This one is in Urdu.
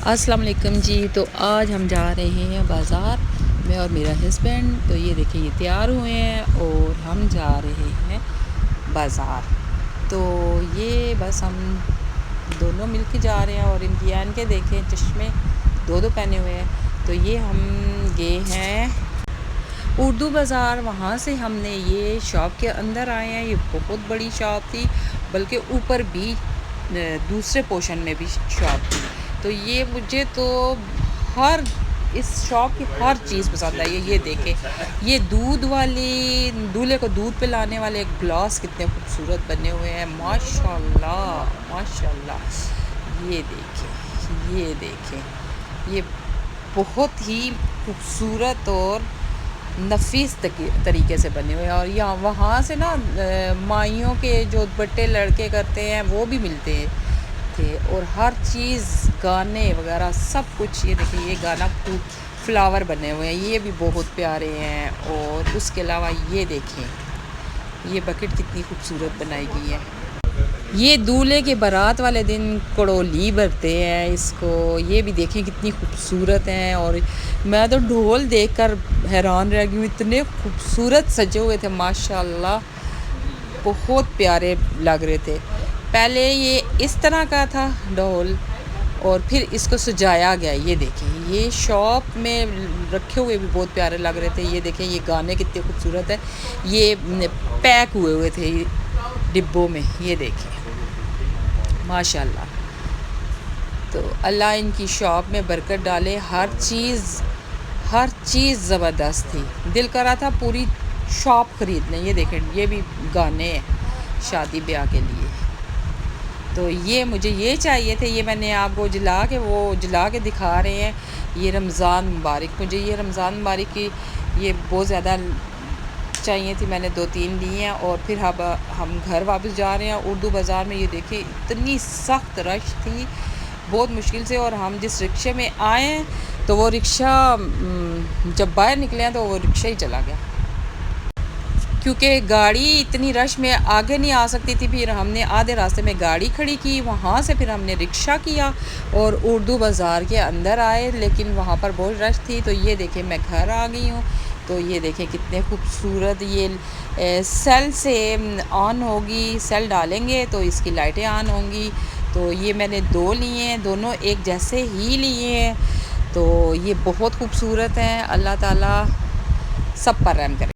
السلام علیکم جی. تو آج ہم جا رہے ہیں بازار، میں اور میرا ہسبینڈ. تو یہ دیکھیں یہ تیار ہوئے ہیں اور ہم جا رہے ہیں بازار. تو یہ بس ہم دونوں مل کے جا رہے ہیں اور ان کی عین کے دیکھیں چشمے دو پہنے ہوئے ہیں. تو یہ ہم گئے ہیں اردو بازار. وہاں سے ہم نے یہ شاپ کے اندر آئے ہیں. یہ بہت بڑی شاپ تھی، بلکہ اوپر بھی دوسرے پورشن میں بھی شاپ تھی. تو یہ مجھے تو اس شاپ کی ہر چیز پسند آئی ہے. یہ دیکھیں یہ دودھ والی دولہے کو دودھ پلانے والے گلاس کتنے خوبصورت بنے ہوئے ہیں. ماشاء اللہ ماشاء اللہ. یہ دیکھیں یہ بہت ہی خوبصورت اور نفیس طریقے سے بنے ہوئے ہیں. اور یہاں وہاں سے نا مائیوں کے جو بٹے لڑکے کرتے ہیں وہ بھی ملتے ہیں تھے، اور ہر چیز گانے وغیرہ سب کچھ. یہ دیکھیں یہ گانا فلاور بنے ہوئے ہیں، یہ بھی بہت پیارے ہیں. اور اس کے علاوہ یہ دیکھیں یہ بکٹ کتنی خوبصورت بنائی گئی ہے. یہ دولہے کے بارات والے دن کڑولی بھرتے ہیں اس کو. یہ بھی دیکھیں کتنی خوبصورت ہیں. اور میں تو ڈھول دیکھ کر حیران رہ گئی ہوں، اتنے خوبصورت سجے ہوئے تھے ماشاء اللہ، بہت پیارے لگ رہے تھے. پہلے یہ اس طرح کا تھا ڈھول اور پھر اس کو سجایا گیا. یہ دیکھیں یہ شاپ میں رکھے ہوئے بھی بہت پیارے لگ رہے تھے. یہ دیکھیں یہ گانے کتنے خوبصورت ہیں. یہ پیک ہوئے تھے ڈبوں میں. یہ دیکھیں ماشاء اللہ. تو اللہ ان کی شاپ میں برکت ڈالے. ہر چیز زبردست تھی. دل کر رہا تھا پوری شاپ خرید لیں. یہ دیکھیں یہ بھی گانے ہیں شادی بیاہ کے لیے. تو یہ مجھے یہ چاہیے تھے، یہ میں نے آپ کو جلا کے دکھا رہے ہیں. یہ رمضان مبارک، مجھے یہ رمضان مبارک کی یہ بہت زیادہ چاہیے تھی. میں نے 2-3 لی ہیں. اور پھر اب ہم گھر واپس جا رہے ہیں اردو بازار میں. یہ دیکھیں اتنی سخت رش تھی بہت مشکل سے. اور ہم جس رکشے میں آئے ہیں تو وہ رکشہ جب باہر نکلے ہیں تو وہ رکشہ ہی چلا گیا، کیونکہ گاڑی اتنی رش میں آگے نہیں آ سکتی تھی. پھر ہم نے آدھے راستے میں گاڑی کھڑی کی، وہاں سے پھر ہم نے رکشہ کیا اور اردو بازار کے اندر آئے، لیکن وہاں پر بہت رش تھی. تو یہ دیکھیں میں گھر آ گئی ہوں. تو یہ دیکھیں کتنے خوبصورت. یہ سیل سے آن ہوگی، سیل ڈالیں گے تو اس کی لائٹیں آن ہوں گی. تو یہ میں نے 2 لیے ہیں، دونوں ایک جیسے ہی لیے ہیں. تو یہ بہت خوبصورت ہیں. اللہ تعالیٰ سب پر رحم کرے.